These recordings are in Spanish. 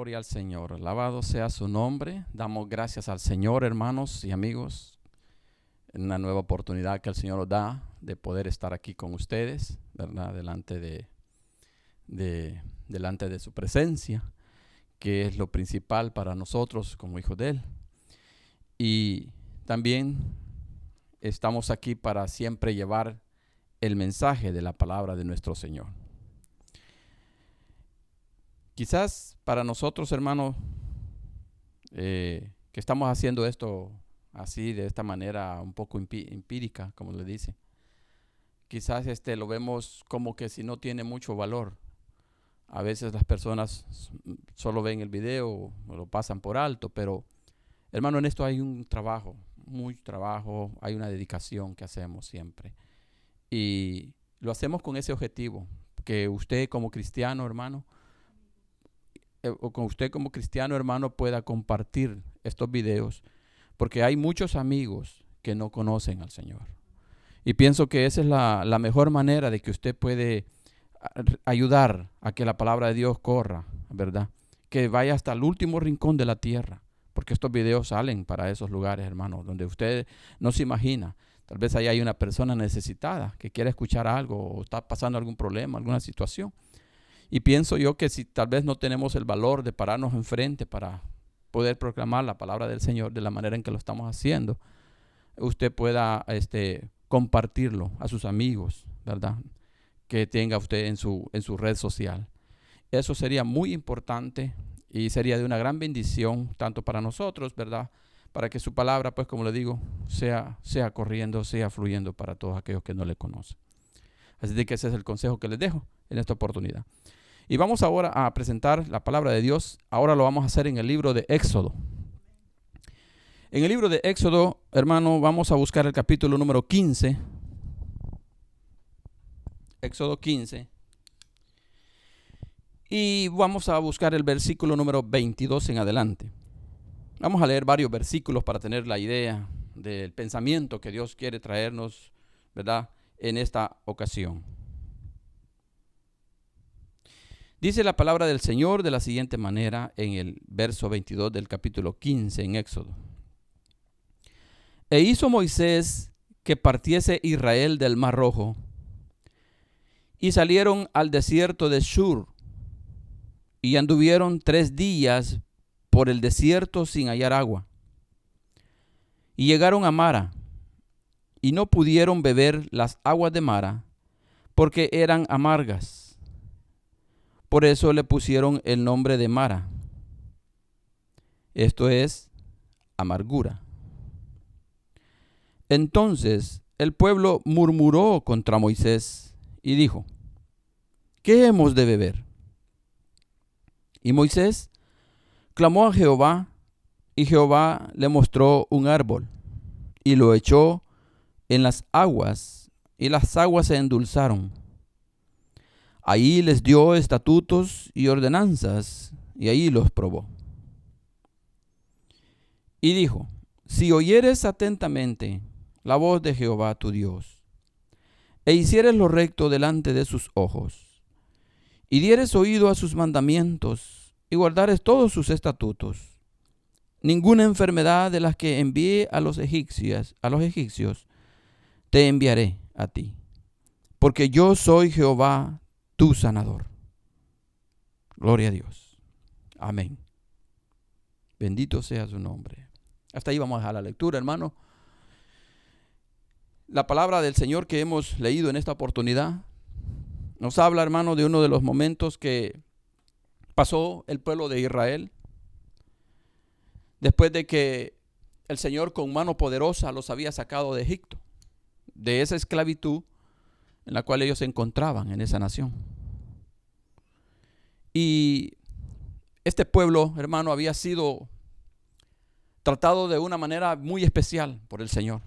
Gloria al Señor. Alabado sea su nombre. Damos gracias al Señor, hermanos y amigos, en una nueva oportunidad que el Señor nos da de poder estar aquí con ustedes, ¿verdad? Delante de su presencia, que es lo principal para nosotros como hijos de Él. Y también estamos aquí para siempre llevar el mensaje de la palabra de nuestro Señor. Quizás para nosotros, hermanos, que estamos haciendo esto así, de esta manera un poco empírica, como le dice, quizás lo vemos como que si no tiene mucho valor. A veces las personas solo ven el video o lo pasan por alto, pero hermano, en esto hay un trabajo, mucho trabajo, hay una dedicación que hacemos siempre. Y lo hacemos con ese objetivo, que usted como cristiano, hermano, pueda compartir estos videos, porque hay muchos amigos que no conocen al Señor. Y pienso que esa es la mejor manera de que usted puede ayudar a que la palabra de Dios corra, ¿verdad? Que vaya hasta el último rincón de la tierra, porque estos videos salen para esos lugares, hermano, donde usted no se imagina. Tal vez ahí hay una persona necesitada que quiere escuchar algo o está pasando algún problema, alguna situación. Y pienso yo que si tal vez no tenemos el valor de pararnos enfrente para poder proclamar la palabra del Señor de la manera en que lo estamos haciendo, usted pueda compartirlo a sus amigos, ¿verdad? Que tenga usted en su red social. Eso sería muy importante y sería de una gran bendición tanto para nosotros, ¿verdad? Para que su palabra, pues como le digo, sea corriendo, sea fluyendo para todos aquellos que no le conocen. Así de que ese es el consejo que les dejo en esta oportunidad. Y vamos ahora a presentar la palabra de Dios. Ahora lo vamos a hacer en el libro de Éxodo. En el libro de Éxodo, hermano, vamos a buscar el capítulo número 15. Éxodo 15. Y vamos a buscar el versículo número 22 en adelante. Vamos a leer varios versículos para tener la idea del pensamiento que Dios quiere traernos, ¿verdad?, en esta ocasión. Dice la palabra del Señor de la siguiente manera en el verso 22 del capítulo 15 en Éxodo. E hizo Moisés que partiese Israel del Mar Rojo, y salieron al desierto de Shur, y anduvieron 3 días por el desierto sin hallar agua. Y llegaron a Mara, y no pudieron beber las aguas de Mara, porque eran amargas. Por eso le pusieron el nombre de Mara. Esto es amargura. Entonces el pueblo murmuró contra Moisés y dijo: ¿qué hemos de beber? Y Moisés clamó a Jehová, y Jehová le mostró un árbol, y lo echó en las aguas, y las aguas se endulzaron. Ahí les dio estatutos y ordenanzas, y ahí los probó. Y dijo: si oyeres atentamente la voz de Jehová tu Dios, e hicieres lo recto delante de sus ojos, y dieres oído a sus mandamientos, y guardares todos sus estatutos, ninguna enfermedad de las que envié a los egipcios te enviaré a ti, porque yo soy Jehová tu sanador. Gloria a Dios. Amén. Bendito sea su nombre. Hasta ahí vamos a dejar la lectura, hermano. La palabra del Señor que hemos leído en esta oportunidad nos habla, hermano, de uno de los momentos que pasó el pueblo de Israel después de que el Señor con mano poderosa los había sacado de Egipto, de esa esclavitud en la cual ellos se encontraban en esa nación. Y este pueblo, hermano, había sido tratado de una manera muy especial por el Señor,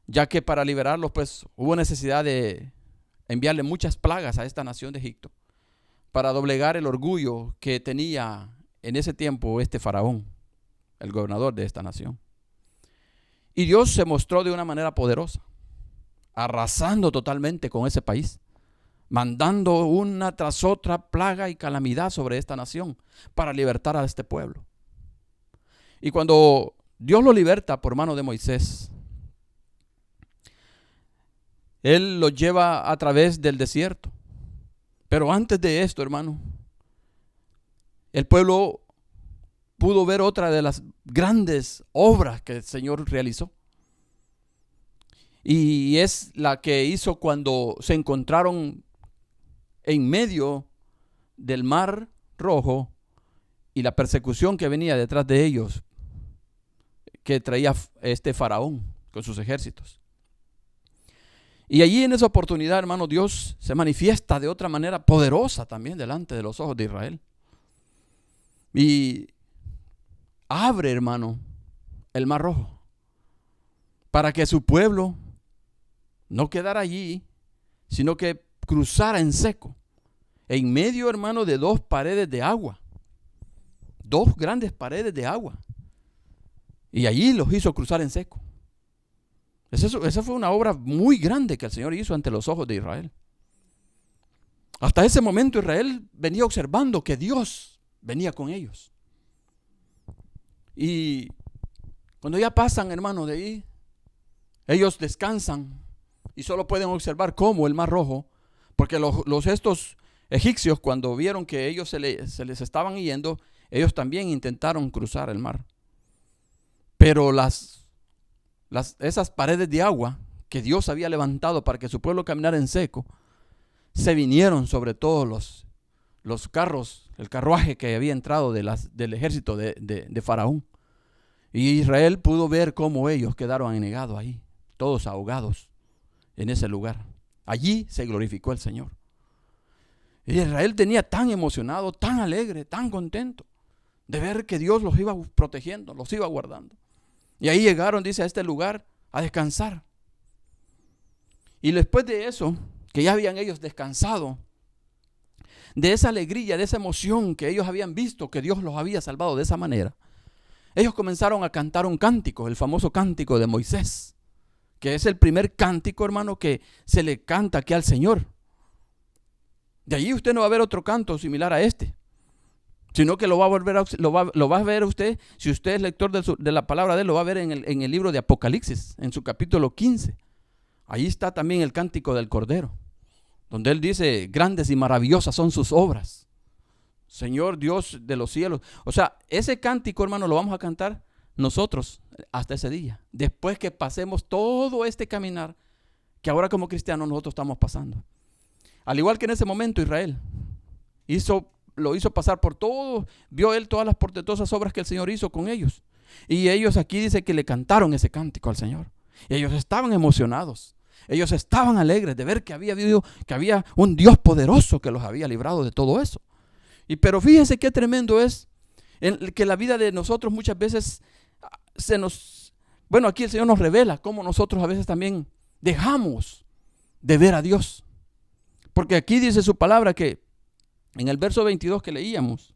ya que para liberarlos, pues, hubo necesidad de enviarle muchas plagas a esta nación de Egipto para doblegar el orgullo que tenía en ese tiempo este faraón, el gobernador de esta nación. Y Dios se mostró de una manera poderosa, arrasando totalmente con ese país, mandando una tras otra plaga y calamidad sobre esta nación para libertar a este pueblo. Y cuando Dios lo liberta por mano de Moisés, Él lo lleva a través del desierto. Pero antes de esto, hermano, el pueblo pudo ver otra de las grandes obras que el Señor realizó. Y es la que hizo cuando se encontraron en medio del Mar Rojo y la persecución que venía detrás de ellos, que traía este faraón con sus ejércitos. Y allí en esa oportunidad, hermano, Dios se manifiesta de otra manera poderosa también delante de los ojos de Israel. Y abre, hermano, el Mar Rojo para que su pueblo no quedara allí, sino que cruzara en seco, en medio, hermano, de dos paredes de agua, dos grandes paredes de agua, y allí los hizo cruzar en seco. Esa fue una obra muy grande que el Señor hizo ante los ojos de Israel. Hasta ese momento Israel venía observando que Dios venía con ellos. Y cuando ya pasan, hermano, de ahí, ellos descansan y solo pueden observar cómo el Mar Rojo, porque estos egipcios, cuando vieron que ellos se les estaban yendo, ellos también intentaron cruzar el mar. Pero esas paredes de agua que Dios había levantado para que su pueblo caminara en seco, se vinieron sobre todos los carros, el carruaje que había entrado del ejército de Faraón. Y Israel pudo ver cómo ellos quedaron anegados ahí, todos ahogados en ese lugar. Allí se glorificó el Señor. Y Israel tenía tan emocionado, tan alegre, tan contento de ver que Dios los iba protegiendo, los iba guardando. Y ahí llegaron, dice, a este lugar a descansar. Y después de eso, que ya habían ellos descansado, de esa alegría, de esa emoción que ellos habían visto que Dios los había salvado de esa manera, ellos comenzaron a cantar un cántico, el famoso cántico de Moisés, que es el primer cántico, hermano, que se le canta aquí al Señor. De allí usted no va a ver otro canto similar a este, sino que lo va a ver usted, si usted es lector de la palabra de él, lo va a ver en el libro de Apocalipsis, en su capítulo 15. Ahí está también el cántico del Cordero, donde él dice, grandes y maravillosas son sus obras, Señor Dios de los cielos. O sea, ese cántico, hermano, lo vamos a cantar nosotros hasta ese día, después que pasemos todo este caminar que ahora como cristianos nosotros estamos pasando. Al igual que en ese momento Israel lo hizo pasar por todo, vio él todas las portentosas obras que el Señor hizo con ellos. Y ellos aquí dice que le cantaron ese cántico al Señor. Y ellos estaban emocionados. Ellos estaban alegres de ver que había un Dios poderoso que los había librado de todo eso. Pero fíjense qué tremendo es que la vida de nosotros muchas veces aquí el Señor nos revela cómo nosotros a veces también dejamos de ver a Dios. Porque aquí dice su palabra que en el verso 22 que leíamos,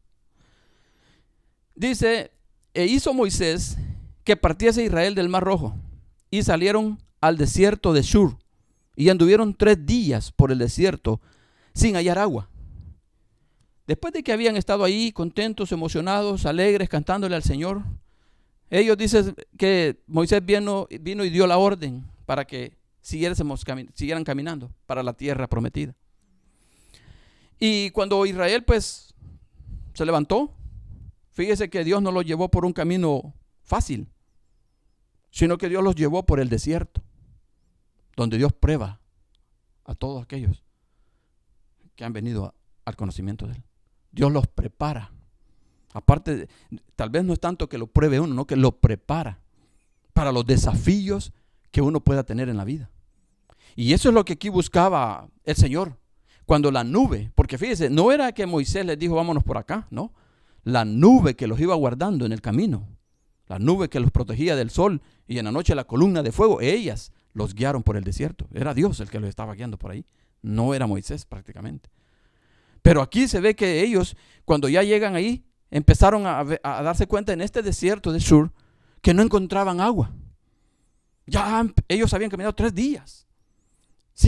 dice, e hizo Moisés que partiese Israel del Mar Rojo, y salieron al desierto de Shur, y anduvieron 3 días por el desierto sin hallar agua. Después de que habían estado ahí contentos, emocionados, alegres, cantándole al Señor, ellos dicen que Moisés vino y dio la orden para que siguieran caminando para la tierra prometida. Y cuando Israel pues se levantó, fíjese que Dios no los llevó por un camino fácil, sino que Dios los llevó por el desierto, donde Dios prueba a todos aquellos que han venido al conocimiento de Él. Dios los prepara. Aparte, tal vez no es tanto que lo pruebe uno, no, que lo prepara para los desafíos que uno pueda tener en la vida. Y eso es lo que aquí buscaba el Señor. Cuando la nube, porque fíjese, no era que Moisés les dijo vámonos por acá, no. La nube que los iba guardando en el camino, la nube que los protegía del sol y en la noche la columna de fuego, ellas los guiaron por el desierto. Era Dios el que los estaba guiando por ahí, no era Moisés prácticamente. Pero aquí se ve que ellos, cuando ya llegan ahí, empezaron a darse cuenta en este desierto de Shur que no encontraban agua. Ya ellos habían caminado 3 días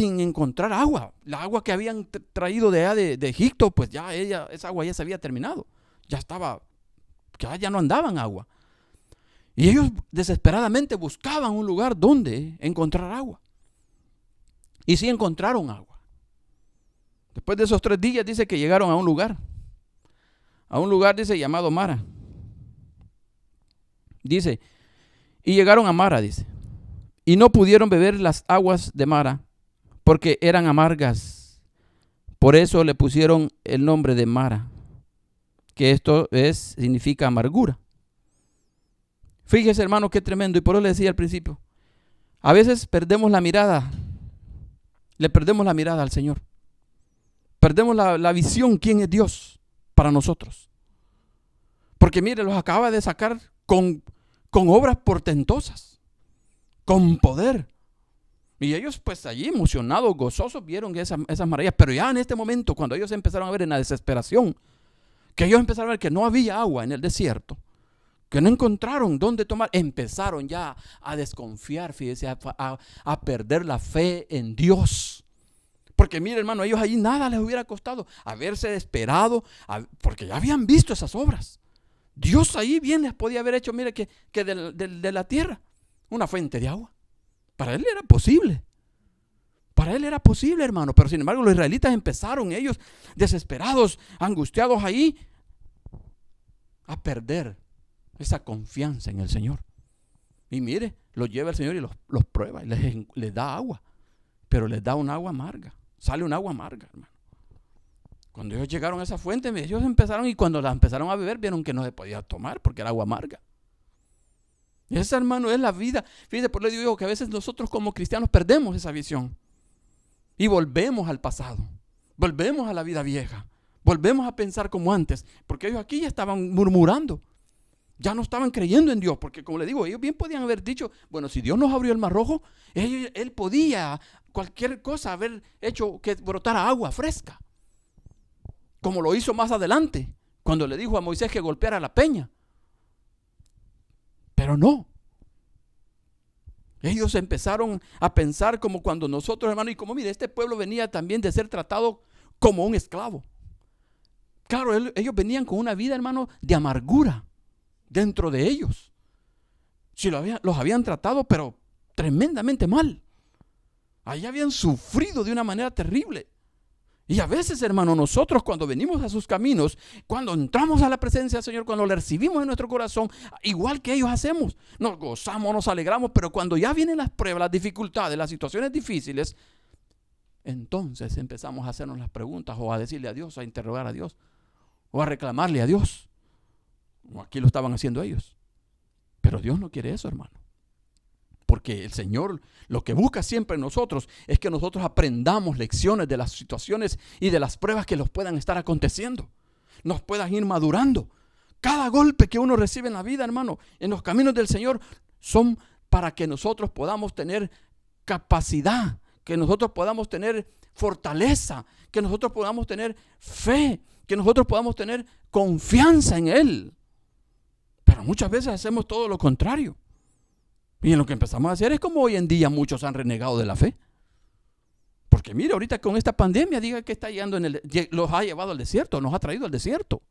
sin encontrar agua. La agua que habían traído de allá de Egipto, pues ya esa agua ya se había terminado. Ya estaba, ya no andaban agua. Y ellos desesperadamente buscaban un lugar donde encontrar agua. Y sí encontraron agua. Después de esos 3 días dice que llegaron a un lugar. A un lugar, dice, llamado Mara. Dice, y llegaron a Mara, dice. Y no pudieron beber las aguas de Mara, porque eran amargas. Por eso le pusieron el nombre de Mara, que esto significa amargura. Fíjese, hermano, qué tremendo. Y por eso le decía al principio, a veces perdemos la mirada, le perdemos la mirada al Señor. Perdemos la visión, quién es Dios para nosotros. Porque mire, los acaba de sacar con obras portentosas, con poder. Y ellos pues allí emocionados, gozosos, vieron esas maravillas. Pero ya en este momento, cuando ellos empezaron a ver en la desesperación, que ellos empezaron a ver que no había agua en el desierto, que no encontraron dónde tomar, empezaron ya a desconfiar, fíjese, a perder la fe en Dios. Porque mire, hermano, ellos allí nada les hubiera costado haberse esperado, porque ya habían visto esas obras. Dios ahí bien les podía haber hecho, mire, que de la tierra una fuente de agua. Para él era posible. Para él era posible, hermano. Pero sin embargo los israelitas empezaron, ellos desesperados, angustiados ahí, a perder esa confianza en el Señor. Y mire, los lleva el Señor y los prueba y les da agua. Pero les da un agua amarga. Sale un agua amarga, hermano. Cuando ellos llegaron a esa fuente, ellos empezaron, y cuando la empezaron a beber, vieron que no se podía tomar porque era agua amarga. Y esa, hermano, es la vida. Fíjate, por eso digo que a veces nosotros como cristianos perdemos esa visión. Y volvemos al pasado. Volvemos a la vida vieja. Volvemos a pensar como antes. Porque ellos aquí ya estaban murmurando. Ya no estaban creyendo en Dios. Porque como le digo, ellos bien podían haber dicho, bueno, si Dios nos abrió el Mar Rojo, él podía cualquier cosa haber hecho que brotara agua fresca. Como lo hizo más adelante, cuando le dijo a Moisés que golpeara la peña. Pero no. Ellos empezaron a pensar como cuando nosotros, hermano, y como mire, este pueblo venía también de ser tratado como un esclavo. Claro, ellos venían con una vida, hermano, de amargura dentro de ellos. Si los habían tratado, pero tremendamente mal. Allí habían sufrido de una manera terrible. Y a veces, hermano, nosotros cuando venimos a sus caminos, cuando entramos a la presencia del Señor, cuando le recibimos en nuestro corazón, igual que ellos hacemos, nos gozamos, nos alegramos, pero cuando ya vienen las pruebas, las dificultades, las situaciones difíciles, entonces empezamos a hacernos las preguntas o a decirle a Dios, a interrogar a Dios o a reclamarle a Dios. Aquí lo estaban haciendo ellos. Pero Dios no quiere eso, hermano. Porque el Señor lo que busca siempre en nosotros es que nosotros aprendamos lecciones de las situaciones y de las pruebas que nos puedan estar aconteciendo. Nos puedan ir madurando. Cada golpe que uno recibe en la vida, hermano, en los caminos del Señor, son para que nosotros podamos tener capacidad, que nosotros podamos tener fortaleza, que nosotros podamos tener fe, que nosotros podamos tener confianza en Él. Pero muchas veces hacemos todo lo contrario. Y en lo que empezamos a hacer es como hoy en día muchos han renegado de la fe. Porque mire, ahorita con esta pandemia, diga que está llegando los ha llevado al desierto, nos ha traído al desierto.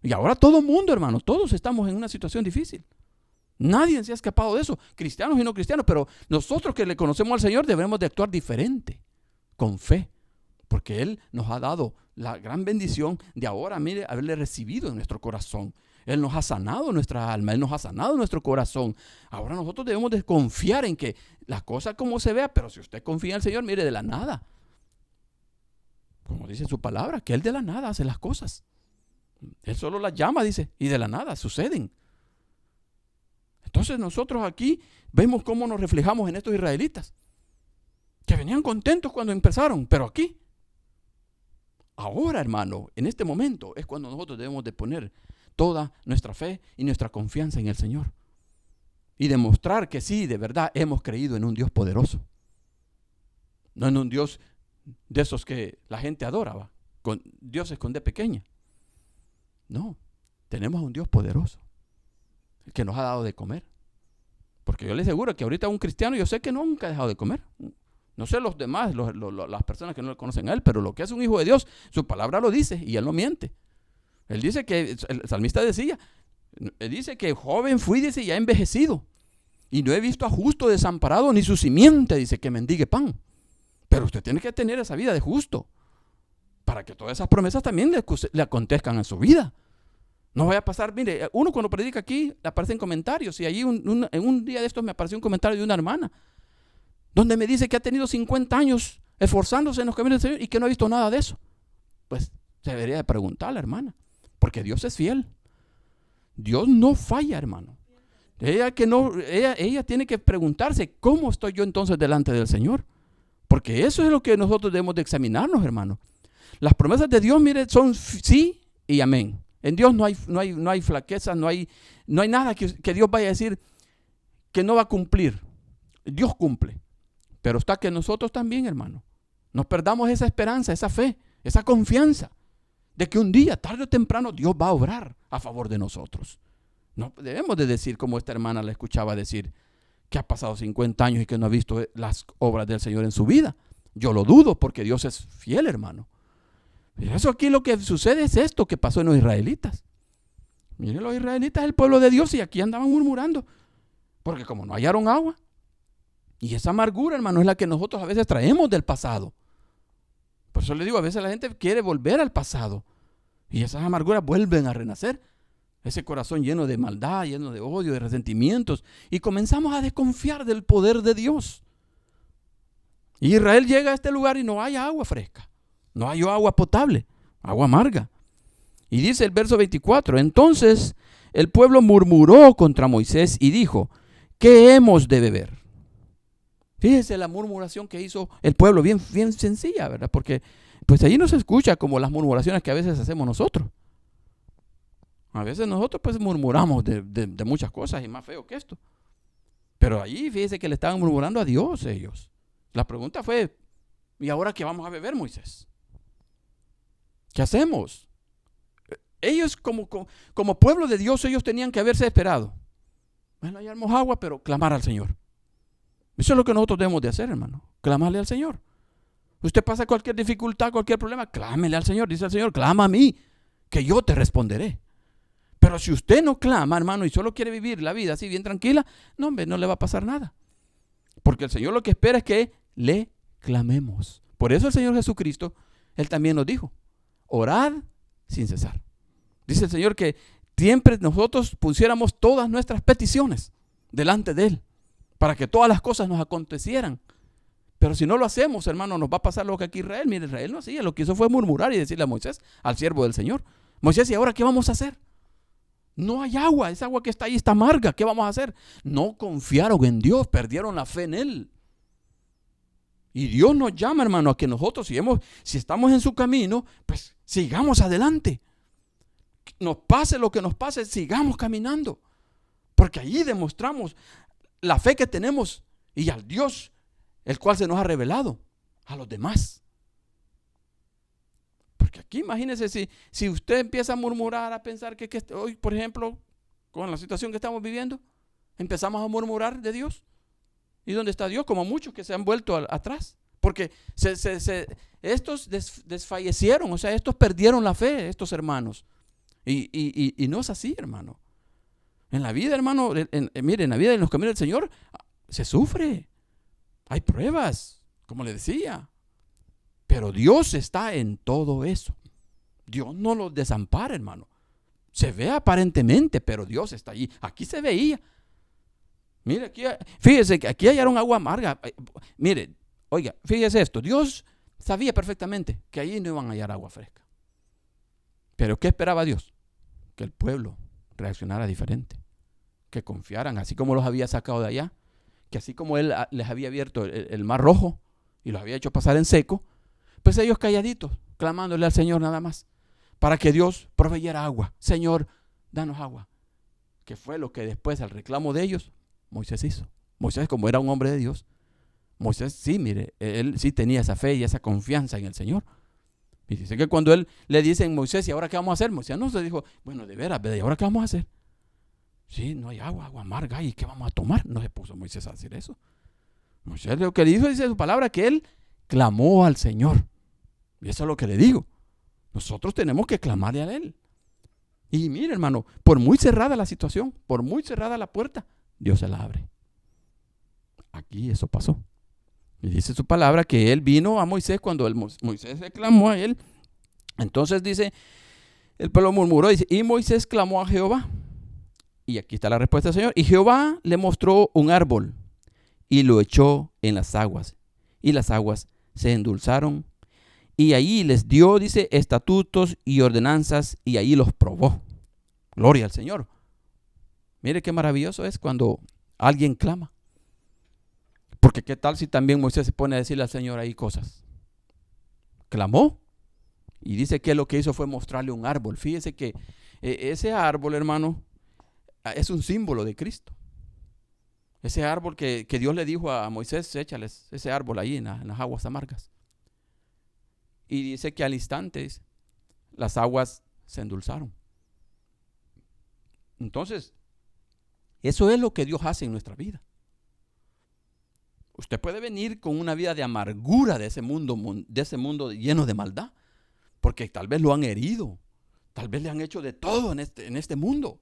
Y ahora todo el mundo, hermano, todos estamos en una situación difícil. Nadie se ha escapado de eso, cristianos y no cristianos, pero nosotros que le conocemos al Señor debemos de actuar diferente, con fe. Porque Él nos ha dado la gran bendición de ahora, mire, haberle recibido en nuestro corazón. Él nos ha sanado nuestra alma, Él nos ha sanado nuestro corazón. Ahora nosotros debemos de confiar en que las cosas como se vea, pero si usted confía en el Señor, mire, de la nada. Como dice su palabra, que Él de la nada hace las cosas. Él solo las llama, dice, y de la nada suceden. Entonces nosotros aquí vemos cómo nos reflejamos en estos israelitas, que venían contentos cuando empezaron, pero aquí, ahora, hermano, en este momento es cuando nosotros debemos de poner toda nuestra fe y nuestra confianza en el Señor. Y demostrar que sí, de verdad, hemos creído en un Dios poderoso. No en un Dios de esos que la gente adora, con dioses con D pequeña. No, tenemos a un Dios poderoso, el que nos ha dado de comer. Porque yo le aseguro que ahorita un cristiano, yo sé que nunca ha dejado de comer. No sé los demás, las personas que no le conocen a él, pero lo que es un hijo de Dios, su palabra lo dice y él no miente. Él dice que, el salmista decía, él dice que joven fui, dice, ya envejecido. Y no he visto a justo desamparado ni su simiente, dice, que mendigue pan. Pero usted tiene que tener esa vida de justo para que todas esas promesas también le acontezcan en su vida. No vaya a pasar, mire, uno cuando predica aquí le aparecen comentarios y allí en un día de estos me apareció un comentario de una hermana donde me dice que ha tenido 50 años esforzándose en los caminos del Señor y que no ha visto nada de eso. Pues se debería de preguntar a la hermana, porque Dios es fiel. Dios no falla, hermano. Ella tiene que preguntarse, ¿cómo estoy yo entonces delante del Señor? Porque eso es lo que nosotros debemos de examinarnos, hermano. Las promesas de Dios, mire, son sí y amén. En Dios no hay flaqueza, no hay nada que Dios vaya a decir que no va a cumplir. Dios cumple. Pero está que nosotros también, hermano, nos perdamos esa esperanza, esa fe, esa confianza de que un día, tarde o temprano, Dios va a obrar a favor de nosotros. No debemos de decir, como esta hermana la escuchaba decir, que ha pasado 50 años y que no ha visto las obras del Señor en su vida. Yo lo dudo porque Dios es fiel, hermano. Pero eso aquí lo que sucede es esto que pasó en los israelitas. Miren, los israelitas, el pueblo de Dios, y aquí andaban murmurando, porque como no hallaron agua, y esa amargura, hermano, es la que nosotros a veces traemos del pasado. Por eso le digo, a veces la gente quiere volver al pasado, y esas amarguras vuelven a renacer. Ese corazón lleno de maldad, lleno de odio, de resentimientos, y comenzamos a desconfiar del poder de Dios. Y Israel llega a este lugar y no hay agua fresca, no hay agua potable, agua amarga. Y dice el verso 24, entonces el pueblo murmuró contra Moisés y dijo, ¿qué hemos de beber? Fíjese la murmuración que hizo el pueblo, bien sencilla, ¿verdad? Porque pues allí no se escucha como las murmuraciones que a veces hacemos nosotros. A veces nosotros pues murmuramos de muchas cosas y más feo que esto. Pero allí fíjese que le estaban murmurando a Dios ellos. La pregunta fue, ¿y ahora qué vamos a beber, Moisés? ¿Qué hacemos? Ellos como pueblo de Dios, ellos tenían que haberse esperado. Bueno, hallamos agua, pero clamar al Señor. Eso es lo que nosotros debemos de hacer, hermano. Clamarle al Señor. Usted pasa cualquier dificultad, cualquier problema, clámele al Señor. Dice el Señor, clama a mí, que yo te responderé. Pero si usted no clama, hermano, y solo quiere vivir la vida así bien tranquila, no, hombre, no le va a pasar nada. Porque el Señor lo que espera es que le clamemos. Por eso el Señor Jesucristo, Él también nos dijo, orad sin cesar. Dice el Señor que siempre nosotros pusiéramos todas nuestras peticiones delante de Él, para que todas las cosas nos acontecieran. Pero si no lo hacemos, hermano, nos va a pasar lo que aquí Israel. Mire, Israel no hacía, lo que hizo fue murmurar y decirle a Moisés, al siervo del Señor, Moisés, ¿y ahora qué vamos a hacer? No hay agua, esa agua que está ahí está amarga, ¿qué vamos a hacer? No confiaron en Dios, perdieron la fe en Él. Y Dios nos llama, hermano, a que nosotros, si estamos en su camino, pues sigamos adelante. Nos pase lo que nos pase, sigamos caminando. Porque allí demostramos la fe que tenemos y al Dios, el cual se nos ha revelado a los demás. Porque aquí imagínese si usted empieza a murmurar, a pensar que hoy, por ejemplo, con la situación que estamos viviendo, empezamos a murmurar de Dios. ¿Y dónde está Dios? Como muchos que se han vuelto atrás. Porque estos desfallecieron, o sea, estos perdieron la fe, estos hermanos. Y no es así, hermano. En la vida, hermano, mire, en la vida, en los caminos del Señor, se sufre. Hay pruebas, como le decía. Pero Dios está en todo eso. Dios no los desampara, hermano. Se ve aparentemente, pero Dios está allí. Aquí se veía. Mire, aquí, fíjese que aquí hallaron agua amarga. Mire, oiga, fíjese esto. Dios sabía perfectamente que allí no iban a hallar agua fresca. Pero ¿qué esperaba Dios? Que el pueblo reaccionara diferente. Que confiaran, así como los había sacado de allá. Que así como Él les había abierto el mar rojo y los había hecho pasar en seco, pues ellos calladitos, clamándole al Señor nada más, para que Dios proveyera agua. Señor, danos agua. Que fue lo que después, al reclamo de ellos, Moisés hizo. Moisés, como era un hombre de Dios, Moisés sí, mire, él sí tenía esa fe y esa confianza en el Señor. Y dice que cuando él le dicen, Moisés, ¿y ahora qué vamos a hacer? Moisés no se dijo, bueno, de veras, ¿y ahora qué vamos a hacer? Sí, no hay agua amarga, ¿y qué vamos a tomar? No se puso Moisés a decir eso. Moisés lo que le dijo, dice su palabra, que él clamó al Señor. Y eso es lo que le digo. Nosotros tenemos que clamarle a Él. Y mire, hermano, por muy cerrada la situación, por muy cerrada la puerta, Dios se la abre. Aquí eso pasó. Y dice su palabra que Él vino a Moisés cuando Moisés le clamó a Él. Entonces dice, el pueblo murmuró, dice, y Moisés clamó a Jehová. Y aquí está la respuesta del Señor. Y Jehová le mostró un árbol y lo echó en las aguas. Y las aguas se endulzaron. Y ahí les dio, dice, estatutos y ordenanzas, y ahí los probó. Gloria al Señor. Mire qué maravilloso es cuando alguien clama. Porque qué tal si también Moisés se pone a decirle al Señor ahí cosas. Clamó. Y dice que lo que hizo fue mostrarle un árbol. Fíjese que ese árbol, hermano, es un símbolo de Cristo. Ese árbol que Dios le dijo a Moisés, échales ese árbol ahí en las aguas amargas. Y dice que al instante las aguas se endulzaron. Entonces, eso es lo que Dios hace en nuestra vida. Usted puede venir con una vida de amargura de ese mundo lleno de maldad, porque tal vez lo han herido, tal vez le han hecho de todo en este mundo.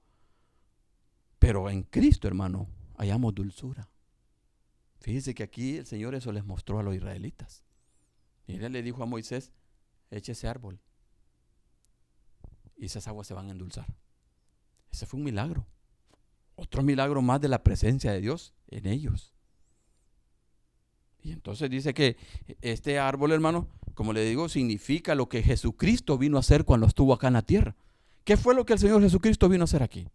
Pero en Cristo, hermano, hallamos dulzura. Fíjese que aquí el Señor eso les mostró a los israelitas. Y Él le dijo a Moisés, eche ese árbol y esas aguas se van a endulzar. Ese fue un milagro. Otro milagro más de la presencia de Dios en ellos. Y entonces dice que este árbol, hermano, como le digo, significa lo que Jesucristo vino a hacer cuando estuvo acá en la tierra. ¿Qué fue lo que el Señor Jesucristo vino a hacer aquí?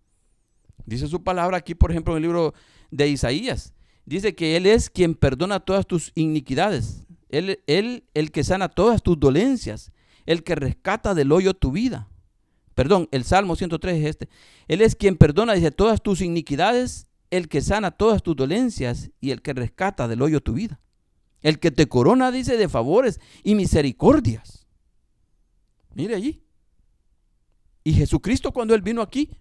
Dice su palabra aquí, por ejemplo, en el libro de Isaías. Dice que Él es quien perdona todas tus iniquidades. Él, el que sana todas tus dolencias. El que rescata del hoyo tu vida. Perdón, el Salmo 103 es este. Él es quien perdona, dice, todas tus iniquidades. El que sana todas tus dolencias y el que rescata del hoyo tu vida. El que te corona, dice, de favores y misericordias. Mire allí. Y Jesucristo, cuando Él vino aquí,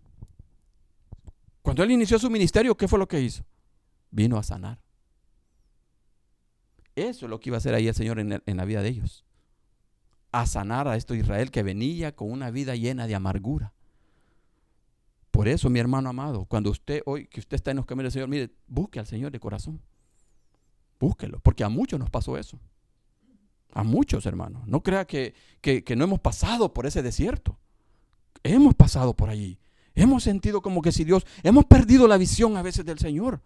cuando Él inició su ministerio, ¿qué fue lo que hizo? Vino a sanar. Eso es lo que iba a hacer ahí el Señor en la vida de ellos. A sanar a esto Israel que venía con una vida llena de amargura. Por eso, mi hermano amado, cuando usted hoy, que usted está en los caminos del Señor, mire, busque al Señor de corazón. Búsquelo, porque a muchos nos pasó eso. A muchos, hermanos. No crea que no hemos pasado por ese desierto. Hemos pasado por allí. Hemos sentido como que si Dios, hemos perdido la visión a veces del Señor.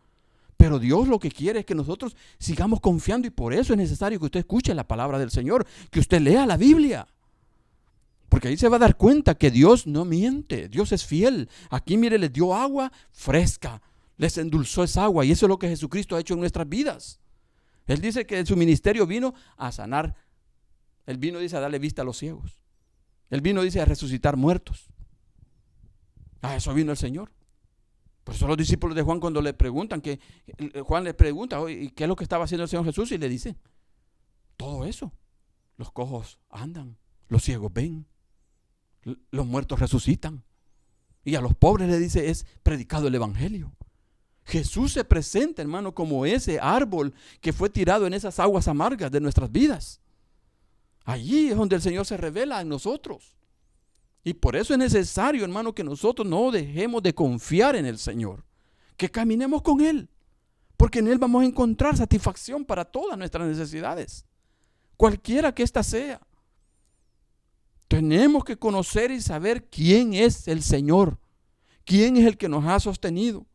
Pero Dios lo que quiere es que nosotros sigamos confiando y por eso es necesario que usted escuche la palabra del Señor, que usted lea la Biblia. Porque ahí se va a dar cuenta que Dios no miente, Dios es fiel. Aquí, mire, les dio agua fresca, les endulzó esa agua y eso es lo que Jesucristo ha hecho en nuestras vidas. Él dice que su ministerio vino a sanar. Él vino, dice, a darle vista a los ciegos. Él vino, dice, a resucitar muertos. A eso vino el Señor. Por eso los discípulos de Juan cuando le preguntan, Juan le pregunta, ¿y qué es lo que estaba haciendo el Señor Jesús? Y le dice, todo eso. Los cojos andan, los ciegos ven, los muertos resucitan. Y a los pobres le dice, es predicado el evangelio. Jesús se presenta, hermano, como ese árbol que fue tirado en esas aguas amargas de nuestras vidas. Allí es donde el Señor se revela en nosotros. Y por eso es necesario, hermano, que nosotros no dejemos de confiar en el Señor. Que caminemos con Él. Porque en Él vamos a encontrar satisfacción para todas nuestras necesidades. Cualquiera que ésta sea. Tenemos que conocer y saber quién es el Señor. Quién es el que nos ha sostenido.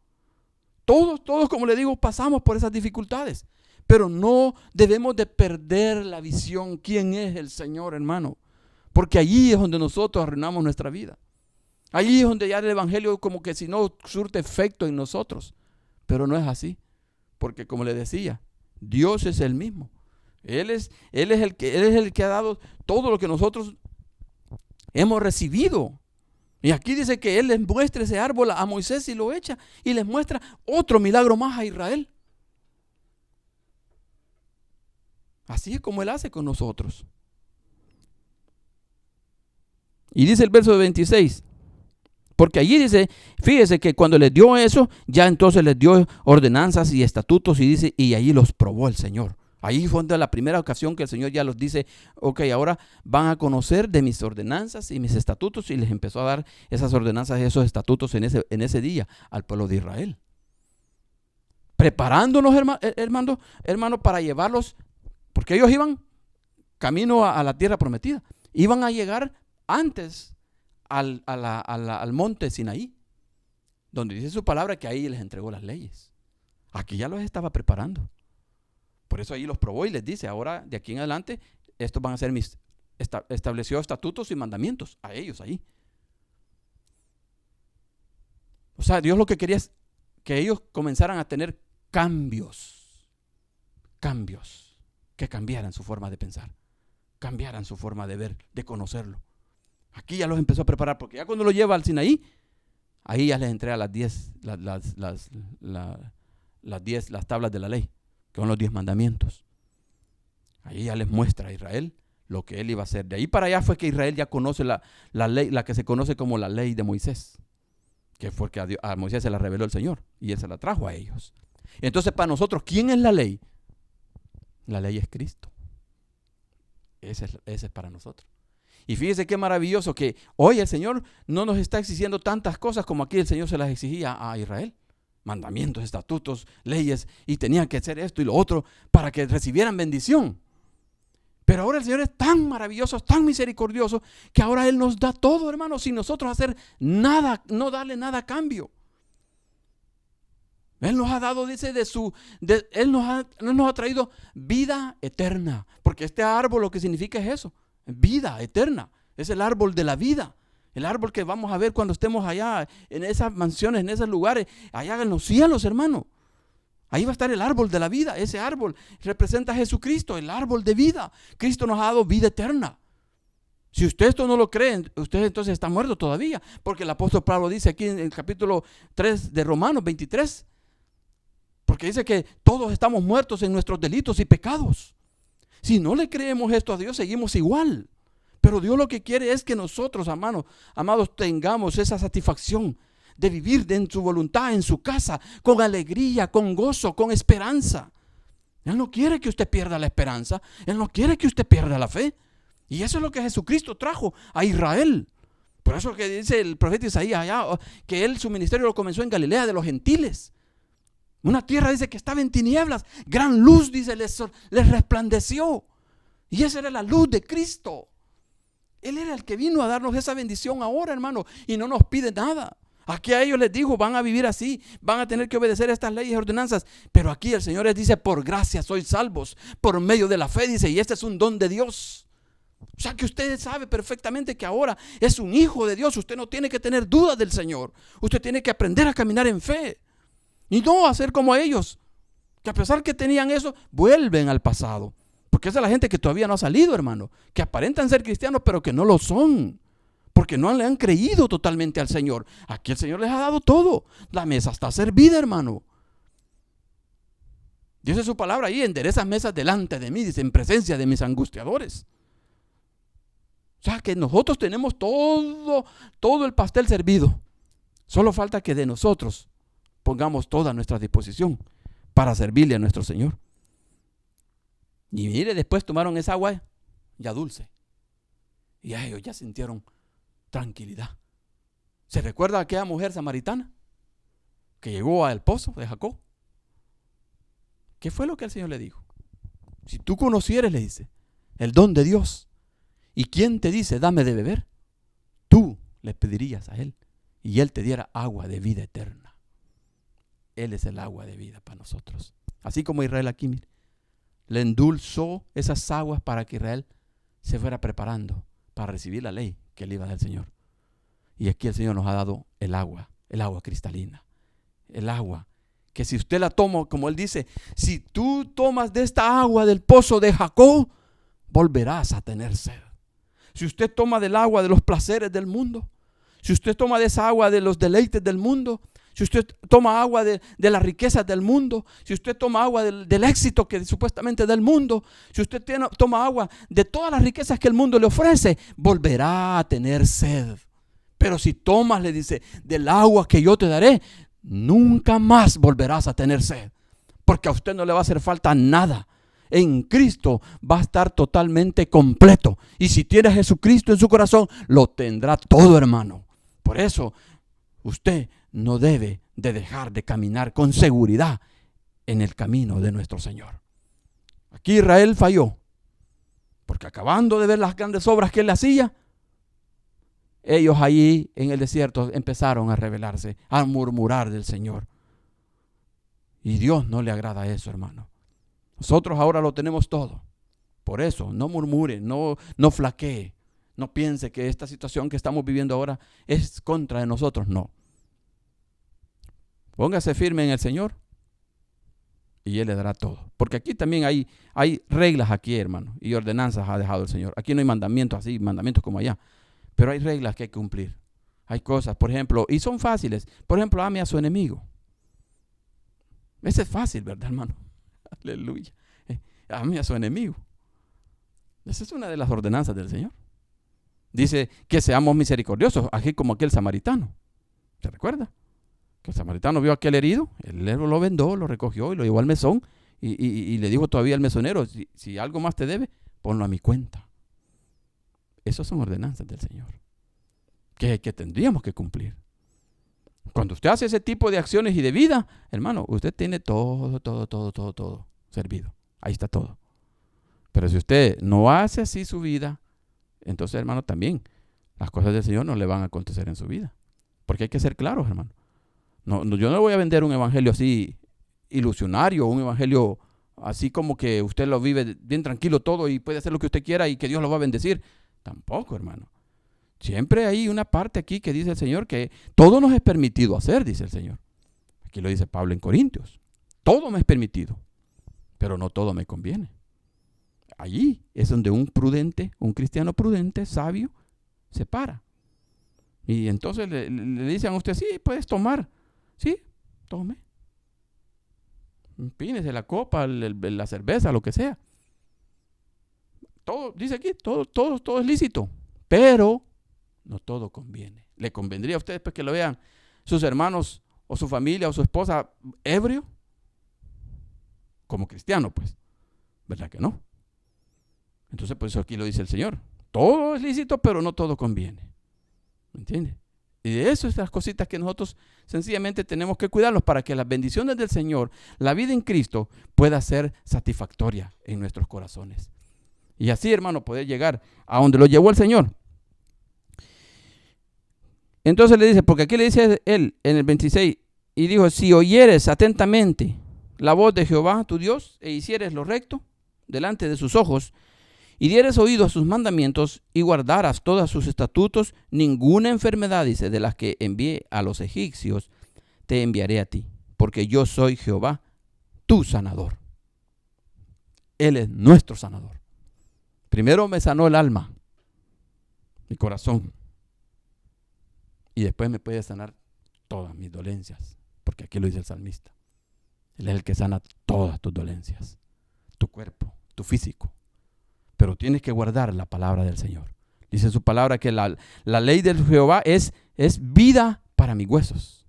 Todos, como le digo, pasamos por esas dificultades. Pero no debemos de perder la visión. ¿Quién es el Señor, hermano? Porque allí es donde nosotros arruinamos nuestra vida. Allí es donde ya el evangelio como que si no surte efecto en nosotros. Pero no es así. Porque como le decía, Dios es el mismo. Él es el que ha dado todo lo que nosotros hemos recibido. Y aquí dice que Él les muestra ese árbol a Moisés y lo echa. Y les muestra otro milagro más a Israel. Así es como Él hace con nosotros. Y dice el verso 26. Porque allí dice, fíjese que cuando les dio eso, ya entonces les dio ordenanzas y estatutos y dice, y allí los probó el Señor. Ahí fue la primera ocasión que el Señor ya los dice, ok, ahora van a conocer de mis ordenanzas y mis estatutos, y les empezó a dar esas ordenanzas y esos estatutos en ese día al pueblo de Israel. Preparándonos, hermano, para llevarlos, porque ellos iban camino a la tierra prometida. Iban a llegar antes al monte Sinaí, donde dice su palabra que ahí les entregó las leyes. Aquí ya los estaba preparando. Por eso ahí los probó y les dice, ahora de aquí en adelante, estos van a ser estableció estatutos y mandamientos a ellos ahí. O sea, Dios lo que quería es que ellos comenzaran a tener cambios, que cambiaran su forma de pensar, cambiaran su forma de ver, de conocerlo. Aquí ya los empezó a preparar, porque ya cuando lo lleva al Sinaí, ahí ya les entrega las 10 las tablas de la ley, que son los 10 mandamientos. Ahí ya les muestra a Israel lo que él iba a hacer. De ahí para allá fue que Israel ya conoce la ley, la que se conoce como la ley de Moisés, que fue que a Moisés se la reveló el Señor y él se la trajo a ellos. Entonces, para nosotros, ¿quién es la ley? La ley es Cristo. Ese es para nosotros. Y fíjese qué maravilloso que hoy el Señor no nos está exigiendo tantas cosas como aquí el Señor se las exigía a Israel. Mandamientos, estatutos, leyes, y tenían que hacer esto y lo otro para que recibieran bendición. Pero ahora el Señor es tan maravilloso, tan misericordioso, que ahora Él nos da todo, hermano, sin nosotros hacer nada, no darle nada a cambio. Él nos ha dado, dice, Él nos ha traído vida eterna. Porque este árbol lo que significa es eso, vida eterna. Es el árbol de la vida. El árbol que vamos a ver cuando estemos allá, en esas mansiones, en esos lugares, allá en los cielos, hermano. Ahí va a estar el árbol de la vida. Ese árbol representa a Jesucristo, el árbol de vida. Cristo nos ha dado vida eterna. Si usted esto no lo cree, usted entonces está muerto todavía. Porque el apóstol Pablo dice aquí en el capítulo 3 de Romanos 23, porque dice que todos estamos muertos en nuestros delitos y pecados. Si no le creemos esto a Dios, seguimos igual. Pero Dios lo que quiere es que nosotros, amados, tengamos esa satisfacción de vivir en su voluntad, en su casa, con alegría, con gozo, con esperanza. Él no quiere que usted pierda la esperanza. Él no quiere que usted pierda la fe. Y eso es lo que Jesucristo trajo a Israel. Por eso que dice el profeta Isaías allá, que él su ministerio lo comenzó en Galilea de los gentiles. Una tierra, dice, que estaba en tinieblas. Gran luz, dice, les resplandeció. Y esa era la luz de Cristo. Él era el que vino a darnos esa bendición ahora, hermano, y no nos pide nada. Aquí a ellos les dijo, van a vivir así, van a tener que obedecer estas leyes y ordenanzas. Pero aquí el Señor les dice, por gracia sois salvos, por medio de la fe, dice, y este es un don de Dios. O sea que usted sabe perfectamente que ahora es un hijo de Dios. Usted no tiene que tener dudas del Señor. Usted tiene que aprender a caminar en fe. Y no hacer como ellos, que a pesar que tenían eso, vuelven al pasado. Porque esa es la gente que todavía no ha salido, hermano, que aparentan ser cristianos, pero que no lo son, porque no le han creído totalmente al Señor. Aquí el Señor les ha dado todo. La mesa está servida, hermano. Dice su palabra ahí, enderezas mesas delante de mí, dice, en presencia de mis angustiadores. O sea que nosotros tenemos todo el pastel servido. Solo falta que de nosotros pongamos toda nuestra disposición para servirle a nuestro Señor. Y mire, después tomaron esa agua ya dulce. Y a ellos ya sintieron tranquilidad. ¿Se recuerda a aquella mujer samaritana que llegó al pozo de Jacob? ¿Qué fue lo que el Señor le dijo? Si tú conocieres, le dice, el don de Dios, ¿y quién te dice, dame de beber? Tú le pedirías a Él y Él te diera agua de vida eterna. Él es el agua de vida para nosotros. Así como Israel aquí, mire, le endulzó esas aguas para que Israel se fuera preparando para recibir la ley que le iba del Señor. Y aquí el Señor nos ha dado el agua cristalina, el agua que si usted la toma, como Él dice, si tú tomas de esta agua del pozo de Jacob, volverás a tener sed. Si usted toma del agua de los placeres del mundo, si usted toma de esa agua de los deleites del mundo, si usted toma agua de las riquezas del mundo, si usted toma agua del éxito que supuestamente es del mundo, si usted toma agua de todas las riquezas que el mundo le ofrece, volverá a tener sed. Pero si tomas, le dice, del agua que yo te daré, nunca más volverás a tener sed. Porque a usted no le va a hacer falta nada. En Cristo va a estar totalmente completo. Y si tiene a Jesucristo en su corazón, lo tendrá todo, hermano. Por eso, usted no debe de dejar de caminar con seguridad en el camino de nuestro Señor. Aquí Israel falló. Porque acabando de ver las grandes obras que él hacía, ellos allí en el desierto empezaron a rebelarse, a murmurar del Señor. Y Dios no le agrada eso, hermano. Nosotros ahora lo tenemos todo. Por eso, no murmure, no flaquee. No piense que esta situación que estamos viviendo ahora es contra de nosotros. No. Póngase firme en el Señor y Él le dará todo. Porque aquí también hay reglas aquí, hermano, y ordenanzas ha dejado el Señor. Aquí no hay mandamientos así, mandamientos como allá. Pero hay reglas que hay que cumplir. Hay cosas, por ejemplo, y son fáciles. Por ejemplo, ame a su enemigo. Ese es fácil, ¿verdad, hermano? Aleluya. Ame a su enemigo. Esa es una de las ordenanzas del Señor. Dice que seamos misericordiosos, así como aquel samaritano. ¿Se recuerda? Que el samaritano vio a aquel herido, él lo vendó, lo recogió y lo llevó al mesón y le dijo todavía al mesonero, si algo más te debe, ponlo a mi cuenta. Esas son ordenanzas del Señor que tendríamos que cumplir. Cuando usted hace ese tipo de acciones y de vida, hermano, usted tiene todo servido. Ahí está todo. Pero si usted no hace así su vida, entonces, hermano, también las cosas del Señor no le van a acontecer en su vida. Porque hay que ser claros, hermano. No, yo no voy a vender un evangelio así ilusionario, un evangelio así como que usted lo vive bien tranquilo todo y puede hacer lo que usted quiera y que Dios lo va a bendecir. Tampoco, hermano. Siempre hay una parte aquí que dice el Señor que todo nos es permitido hacer, dice el Señor. Aquí lo dice Pablo en Corintios. Todo me es permitido, pero no todo me conviene. Allí es donde un cristiano prudente, sabio, se para. Y entonces le dicen a usted, sí, puedes tomar. Sí, tome. Pínese la copa, la cerveza, lo que sea. Todo, dice aquí, todo es lícito. Pero no todo conviene. ¿Le convendría a usted después que lo vean sus hermanos o su familia o su esposa ebrio? Como cristiano, pues. ¿Verdad que no? Entonces, por eso aquí lo dice el Señor. Todo es lícito, pero no todo conviene. ¿Me entiende? Y de eso es las cositas que nosotros sencillamente tenemos que cuidarlos para que las bendiciones del Señor, la vida en Cristo, pueda ser satisfactoria en nuestros corazones. Y así, hermano, poder llegar a donde lo llevó el Señor. Entonces le dice, porque aquí le dice él en el 26, y dijo, si oyeres atentamente la voz de Jehová tu Dios, e hicieres lo recto delante de sus ojos, y dieres oído a sus mandamientos, y guardaras todos sus estatutos, ninguna enfermedad, dice, de las que envié a los egipcios, te enviaré a ti, porque yo soy Jehová, tu sanador. Él es nuestro sanador. Primero me sanó el alma, mi corazón, y después me puede sanar todas mis dolencias, porque aquí lo dice el salmista. Él es el que sana todas tus dolencias, tu cuerpo, tu físico. Pero tienes que guardar la palabra del Señor. Dice su palabra que la ley del Jehová es vida para mis huesos.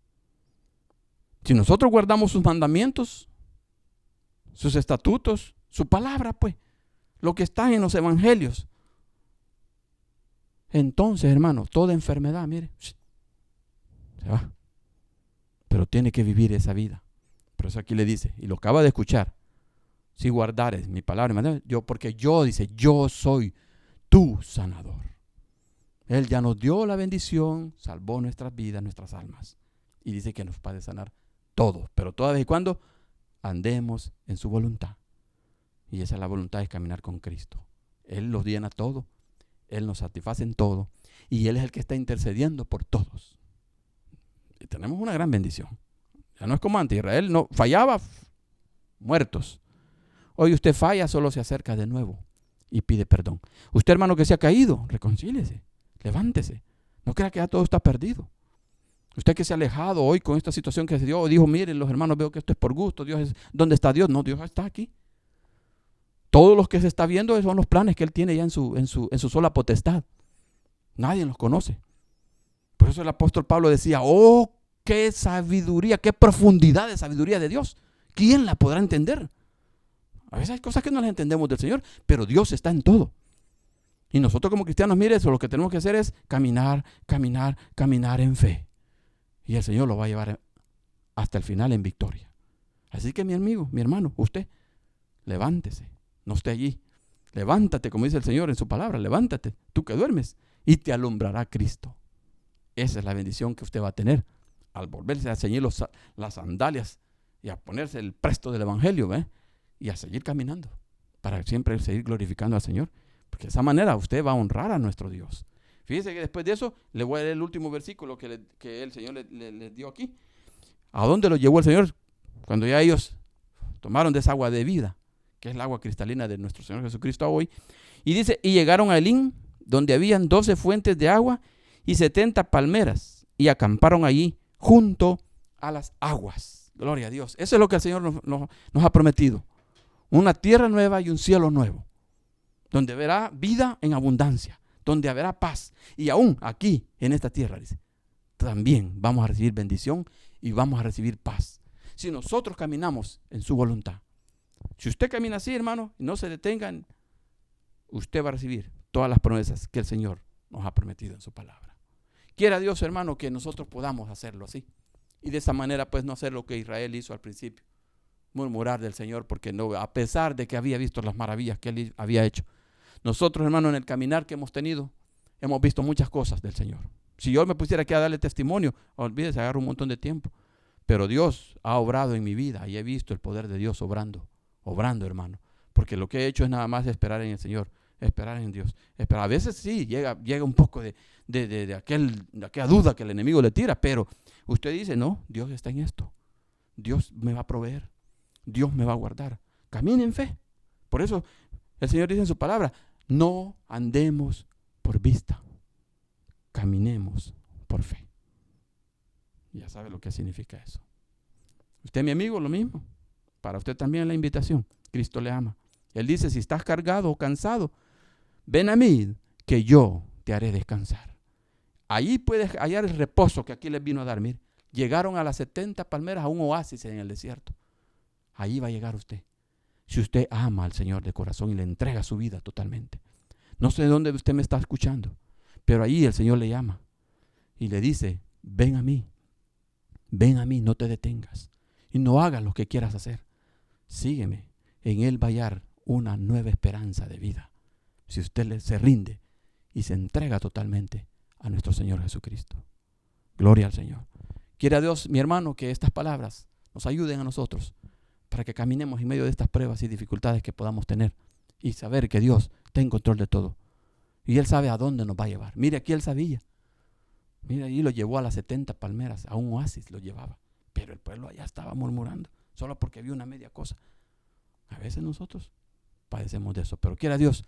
Si nosotros guardamos sus mandamientos, sus estatutos, su palabra, pues, lo que está en los evangelios, entonces, hermano, toda enfermedad, mire, se va. Pero tiene que vivir esa vida. Por eso aquí le dice, y lo acaba de escuchar, si guardares mi palabra, porque yo, dice, yo soy tu sanador. Él ya nos dio la bendición, salvó nuestras vidas, nuestras almas. Y dice que nos puede sanar todo, pero toda vez y cuando andemos en su voluntad. Y esa es la voluntad, es caminar con Cristo. Él los llena todo, Él nos satisface en todo, y Él es el que está intercediendo por todos. Y tenemos una gran bendición. Ya no es como antes, Israel no fallaba, muertos. Hoy usted falla, solo se acerca de nuevo y pide perdón. Usted, hermano, que se ha caído, reconcíliese, levántese. No crea que ya todo está perdido. Usted que se ha alejado hoy con esta situación que se dio, dijo, miren los hermanos, veo que esto es por gusto. ¿Dónde está Dios? No, Dios está aquí. Todos los que se está viendo son los planes que Él tiene ya en su sola potestad. Nadie los conoce. Por Por eso el apóstol Pablo decía, oh, qué sabiduría, qué profundidad de sabiduría de Dios. ¿Quién la podrá entender? A veces hay cosas que no las entendemos del Señor, pero Dios está en todo. Y nosotros como cristianos, mire eso, lo que tenemos que hacer es caminar, caminar, caminar en fe. Y el Señor lo va a llevar hasta el final en victoria. Así que mi amigo, mi hermano, usted, levántese, no esté allí. Levántate, como dice el Señor en su palabra, levántate, tú que duermes, y te alumbrará Cristo. Esa es la bendición que usted va a tener al volverse a ceñir las sandalias y a ponerse el presto del evangelio, y a seguir caminando para siempre seguir glorificando al Señor, porque de esa manera usted va a honrar a nuestro Dios. Fíjese que después de eso le voy a leer el último versículo que el Señor les dio aquí. ¿A dónde lo llevó el Señor? Cuando ya ellos tomaron de esa agua de vida, que es el agua cristalina de nuestro Señor Jesucristo hoy. Y dice, y llegaron a Elín, donde habían 12 fuentes de agua y 70 palmeras, y acamparon allí junto a las aguas. Gloria a Dios. Eso es lo que el Señor nos ha prometido. Una tierra nueva y un cielo nuevo, donde habrá vida en abundancia, donde habrá paz. Y aún aquí, en esta tierra, dice, también vamos a recibir bendición y vamos a recibir paz. Si nosotros caminamos en su voluntad. Si usted camina así, hermano, y no se detengan, usted va a recibir todas las promesas que el Señor nos ha prometido en su palabra. Quiera Dios, hermano, que nosotros podamos hacerlo así. Y de esa manera, pues, no hacer lo que Israel hizo al principio. Murmurar del Señor, porque no, a pesar de que había visto las maravillas que Él había hecho. Nosotros, hermano, en el caminar que hemos tenido, hemos visto muchas cosas del Señor. Si yo me pusiera aquí a darle testimonio, olvídese, agarro un montón de tiempo. Pero Dios ha obrado en mi vida y he visto el poder de Dios obrando, hermano. Porque lo que he hecho es nada más esperar en el Señor, esperar en Dios. Esperar. A veces sí, llega un poco de aquella duda que el enemigo le tira, pero usted dice, no, Dios está en esto. Dios me va a proveer. Dios me va a guardar. Camine en fe. Por eso el Señor dice en su palabra, no andemos por vista, caminemos por fe. Ya sabe lo que significa eso. Usted, mi amigo, lo mismo. Para usted también la invitación. Cristo le ama. Él dice, si estás cargado o cansado, ven a mí, que yo te haré descansar. Allí puedes hallar el reposo que aquí les vino a dar. Mire, llegaron a las 70 palmeras, a un oasis en el desierto. Allí va a llegar usted. Si usted ama al Señor de corazón y le entrega su vida totalmente. No sé de dónde usted me está escuchando, pero allí el Señor le llama y le dice, ven a mí, no te detengas y no hagas lo que quieras hacer. Sígueme, en Él va a hallar una nueva esperanza de vida. Si usted se rinde y se entrega totalmente a nuestro Señor Jesucristo. Gloria al Señor. Quiera Dios, mi hermano, que estas palabras nos ayuden a nosotros para que caminemos en medio de estas pruebas y dificultades que podamos tener y saber que Dios está en control de todo. Y Él sabe a dónde nos va a llevar. Mire, aquí Él sabía. Mire, allí lo llevó a las 70 palmeras, a un oasis lo llevaba. Pero el pueblo allá estaba murmurando, solo porque vio una media cosa. A veces nosotros padecemos de eso, pero quiera Dios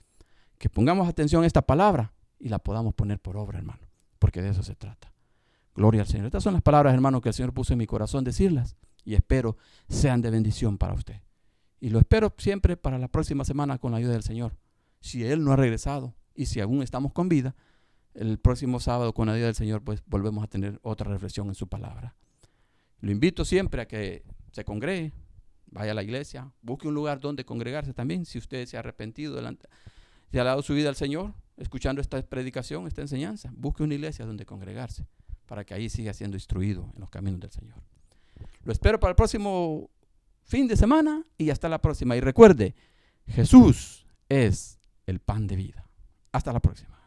que pongamos atención a esta palabra y la podamos poner por obra, hermano, porque de eso se trata. Gloria al Señor. Estas son las palabras, hermano, que el Señor puso en mi corazón decirlas y espero sean de bendición para usted. Y lo espero siempre para la próxima semana con la ayuda del Señor. Si Él no ha regresado y si aún estamos con vida, el próximo sábado con la ayuda del Señor pues volvemos a tener otra reflexión en su palabra. Lo invito siempre a que se congregue, vaya a la iglesia, busque un lugar donde congregarse también. Si usted se ha arrepentido, se ha dado su vida al Señor, escuchando esta predicación, esta enseñanza, busque una iglesia donde congregarse para que ahí siga siendo instruido en los caminos del Señor. Lo espero para el próximo fin de semana y hasta la próxima. Y recuerde, Jesús es el pan de vida. Hasta la próxima.